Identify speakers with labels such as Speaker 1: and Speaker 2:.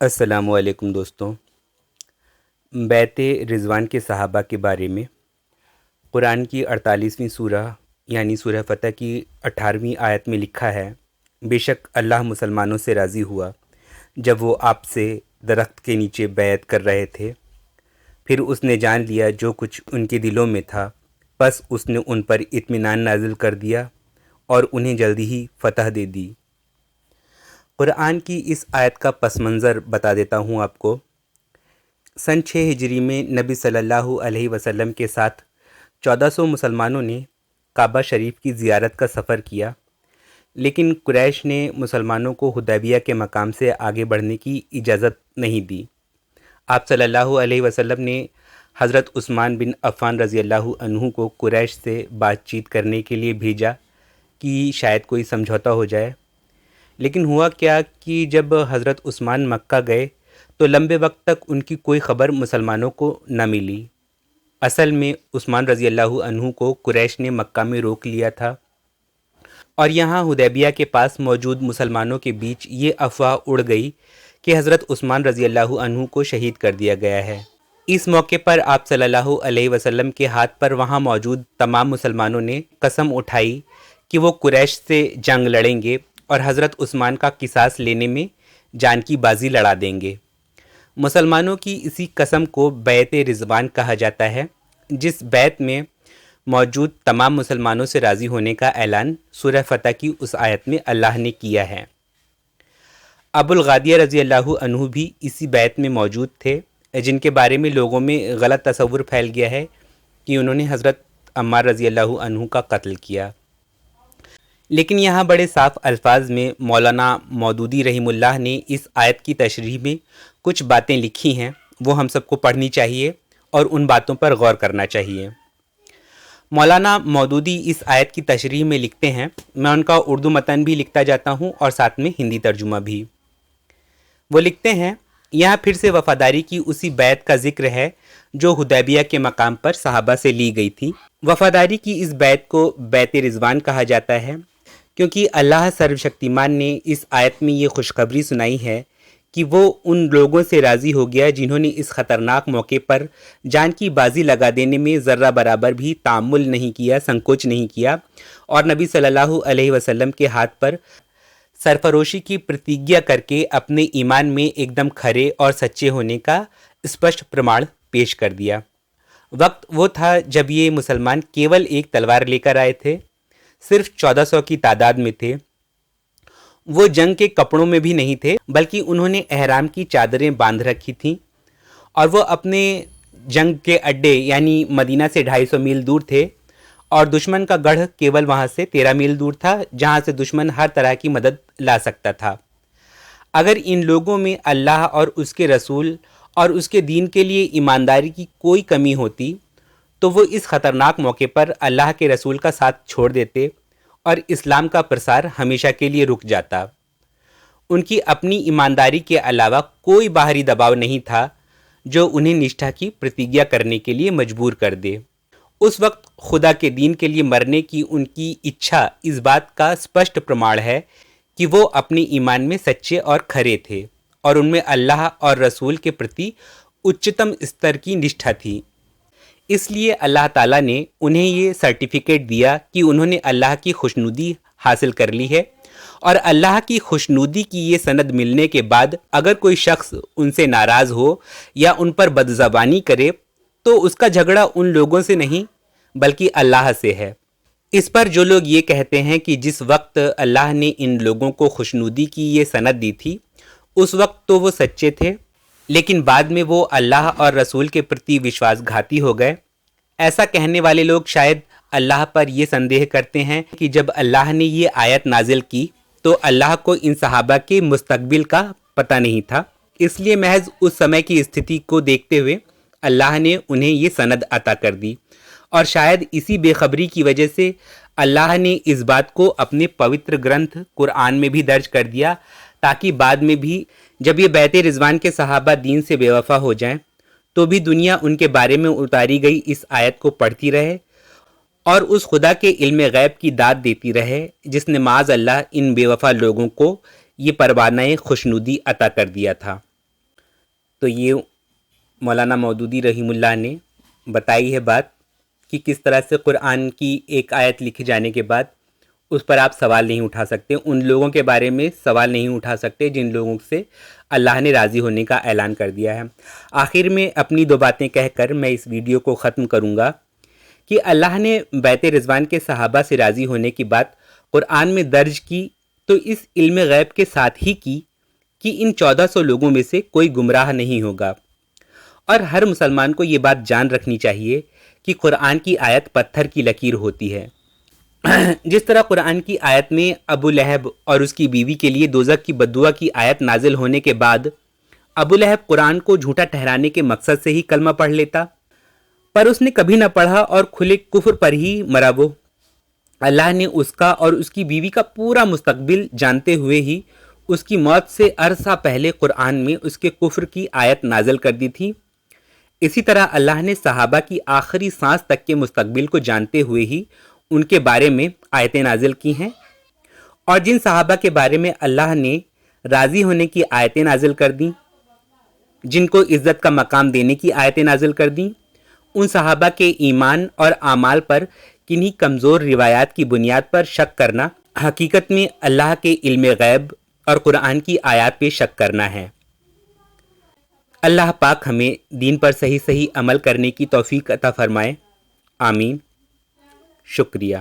Speaker 1: السلام علیکم دوستوں، بیعت رضوان کے صحابہ کے بارے میں قرآن کی 48ویں سورہ یعنی سورہ فتح کی 18ویں آیت میں لکھا ہے، بے شک اللہ مسلمانوں سے راضی ہوا جب وہ آپ سے درخت کے نیچے بیعت کر رہے تھے، پھر اس نے جان لیا جو کچھ ان کے دلوں میں تھا، بس اس نے ان پر اطمینان نازل کر دیا اور انہیں جلدی ہی فتح دے دی۔ قرآن کی اس آیت کا پس منظر بتا دیتا ہوں آپ کو۔ سن 6 ہجری میں نبی صلی اللہ علیہ وسلم کے ساتھ 1400 مسلمانوں نے کعبہ شریف کی زیارت کا سفر کیا، لیکن قریش نے مسلمانوں کو حدیبیہ کے مقام سے آگے بڑھنے کی اجازت نہیں دی۔ آپ صلی اللہ علیہ وسلم نے حضرت عثمان بن عفان رضی اللہ عنہ کو قریش سے بات چیت کرنے کے لیے بھیجا کہ شاید کوئی سمجھوتا ہو جائے، لیکن ہوا کیا کہ جب حضرت عثمان مکہ گئے تو لمبے وقت تک ان کی کوئی خبر مسلمانوں کو نہ ملی۔ اصل میں عثمان رضی اللہ عنہ کو قریش نے مکہ میں روک لیا تھا، اور یہاں حدیبیہ کے پاس موجود مسلمانوں کے بیچ یہ افواہ اڑ گئی کہ حضرت عثمان رضی اللہ عنہ کو شہید کر دیا گیا ہے۔ اس موقع پر آپ صلی اللہ علیہ وسلم کے ہاتھ پر وہاں موجود تمام مسلمانوں نے قسم اٹھائی کہ وہ قریش سے جنگ لڑیں گے اور حضرت عثمان کا قصاص لینے میں جان کی بازی لڑا دیں گے۔ مسلمانوں کی اسی قسم کو بیعت رضوان کہا جاتا ہے، جس بیعت میں موجود تمام مسلمانوں سے راضی ہونے کا اعلان سورہ فتح کی اس آیت میں اللہ نے کیا ہے۔ ابو الغادیہ رضی اللہ عنہ بھی اسی بیعت میں موجود تھے، جن کے بارے میں لوگوں میں غلط تصور پھیل گیا ہے کہ انہوں نے حضرت عمار رضی اللہ عنہ کا قتل کیا۔ لیکن یہاں بڑے صاف الفاظ میں مولانا مودودی رحمہ اللہ نے اس آیت کی تشریح میں کچھ باتیں لکھی ہیں، وہ ہم سب کو پڑھنی چاہیے اور ان باتوں پر غور کرنا چاہیے۔ مولانا مودودی اس آیت کی تشریح میں لکھتے ہیں، میں ان کا اردو متن بھی لکھتا جاتا ہوں اور ساتھ میں ہندی ترجمہ بھی۔ وہ لکھتے ہیں، یہاں پھر سے وفاداری کی اسی بیعت کا ذکر ہے جو حدیبیہ کے مقام پر صحابہ سے لی گئی تھی۔ وفاداری کی اس بیعت کو بیعت رضوان کہا جاتا ہے کیونکہ اللہ سرو شکتیمان نے اس آیت میں یہ خوشخبری سنائی ہے کہ وہ ان لوگوں سے راضی ہو گیا جنہوں نے اس خطرناک موقع پر جان کی بازی لگا دینے میں ذرہ برابر بھی تعمل نہیں کیا، سنکوچ نہیں کیا، اور نبی صلی اللہ علیہ وسلم کے ہاتھ پر سرفروشی کی پرتیجھا کر کے اپنے ایمان میں ایک دم کھرے اور سچے ہونے کا اسپشٹ پرماڑ پیش کر دیا۔ وقت وہ تھا جب یہ مسلمان کیول ایک تلوار لے کر آئے تھے، صرف 1400 کی تعداد میں تھے۔ وہ جنگ کے کپڑوں میں بھی نہیں تھے، بلکہ انہوں نے احرام کی چادریں باندھ رکھی تھیں، اور وہ اپنے جنگ کے اڈے یعنی مدینہ سے 250 میل دور تھے، اور دشمن کا گڑھ کیول وہاں سے 13 میل دور تھا جہاں سے دشمن ہر طرح کی مدد لا سکتا تھا۔ اگر ان لوگوں میں اللہ اور اس کے رسول اور اس کے دین کے لیے ایمانداری کی کوئی کمی ہوتی تو وہ اس خطرناک موقع پر اللہ کے رسول کا ساتھ چھوڑ دیتے اور اسلام کا پرسار ہمیشہ کے لیے رک جاتا۔ ان کی اپنی ایمانداری کے علاوہ کوئی باہری دباؤ نہیں تھا جو انہیں نشٹھا کی پرتیجھا کرنے کے لیے مجبور کر دے۔ اس وقت خدا کے دین کے لیے مرنے کی ان کی اچھا اس بات کا اسپشٹ پرماڑ ہے کہ وہ اپنے ایمان میں سچے اور کھرے تھے، اور ان میں اللہ اور رسول کے پرتی اچتم استر کی نشٹھا تھی۔ اس لیے اللہ تعالیٰ نے انہیں یہ سرٹیفکیٹ دیا کہ انہوں نے اللہ کی خوشنودی حاصل کر لی ہے، اور اللہ کی خوشنودی کی یہ سند ملنے کے بعد اگر کوئی شخص ان سے ناراض ہو یا ان پر بدزبانی کرے تو اس کا جھگڑا ان لوگوں سے نہیں بلکہ اللہ سے ہے۔ اس پر جو لوگ یہ کہتے ہیں کہ جس وقت اللہ نے ان لوگوں کو خوشنودی کی یہ سند دی تھی اس وقت تو وہ سچے تھے، لیکن بعد میں وہ اللہ اور رسول کے پرتی وشواس گھاتی ہو گئے۔ ایسا کہنے والے لوگ شاید اللہ پر یہ سندیہ کرتے ہیں کہ جب اللہ نے یہ آیت نازل کی تو اللہ کو ان صحابہ کے مستقبل کا پتہ نہیں تھا، اس لیے محض اس سمے کی استھتی کو دیکھتے ہوئے اللہ نے انہیں یہ سند عطا کر دی، اور شاید اسی بے خبری کی وجہ سے اللہ نے اس بات کو اپنے پوتر گرنتھ قرآن میں بھی درج کر دیا تاکہ بعد میں بھی جب یہ بیعت رضوان کے صحابہ دین سے بے وفا ہو جائیں تو بھی دنیا ان کے بارے میں اتاری گئی اس آیت کو پڑھتی رہے اور اس خدا کے علم غیب کی داد دیتی رہے جس نے معاذ اللہ ان بے وفا لوگوں کو یہ پروانہ خوشنودی عطا کر دیا تھا۔ تو یہ مولانا مودودی رحیم اللہ نے بتائی ہے بات کہ کس طرح سے قرآن کی ایک آیت لکھے جانے کے بعد اس پر آپ سوال نہیں اٹھا سکتے، ان لوگوں کے بارے میں سوال نہیں اٹھا سکتے جن لوگوں سے اللہ نے راضی ہونے کا اعلان کر دیا ہے۔ آخر میں اپنی دو باتیں کہہ کر میں اس ویڈیو کو ختم کروں گا کہ اللہ نے بیت رضوان کے صحابہ سے راضی ہونے کی بات قرآن میں درج کی تو اس علم غیب کے ساتھ ہی کی کہ ان 1400 لوگوں میں سے کوئی گمراہ نہیں ہوگا، اور ہر مسلمان کو یہ بات جان رکھنی چاہیے کہ قرآن کی آیت پتھر کی لکیر ہوتی ہے۔ جس طرح قرآن کی آیت میں ابو لہب اور اس کی بیوی کے لیے دوزخ کی بددعا کی آیت نازل ہونے کے بعد ابو لہب قرآن کو جھوٹا ٹھہرانے کے مقصد سے ہی کلمہ پڑھ لیتا، پر اس نے کبھی نہ پڑھا اور کھلے کفر پر ہی مرا وہ۔ اللہ نے اس کا اور اس کی بیوی کا پورا مستقبل جانتے ہوئے ہی اس کی موت سے عرصہ پہلے قرآن میں اس کے کفر کی آیت نازل کر دی تھی۔ اسی طرح اللہ نے صحابہ کی آخری سانس تک کے مستقبل کو جانتے ہوئے ہی ان کے بارے میں آیتیں نازل کی ہیں، اور جن صحابہ کے بارے میں اللہ نے راضی ہونے کی آیتیں نازل کر دیں، جن کو عزت کا مقام دینے کی آیتیں نازل کر دیں، ان صحابہ کے ایمان اور اعمال پر کنہی کمزور روایات کی بنیاد پر شک کرنا حقیقت میں اللہ کے علم غیب اور قرآن کی آیات پہ شک کرنا ہے۔ اللہ پاک ہمیں دین پر صحیح عمل کرنے کی توفیق عطا فرمائے، آمین۔ شکریہ۔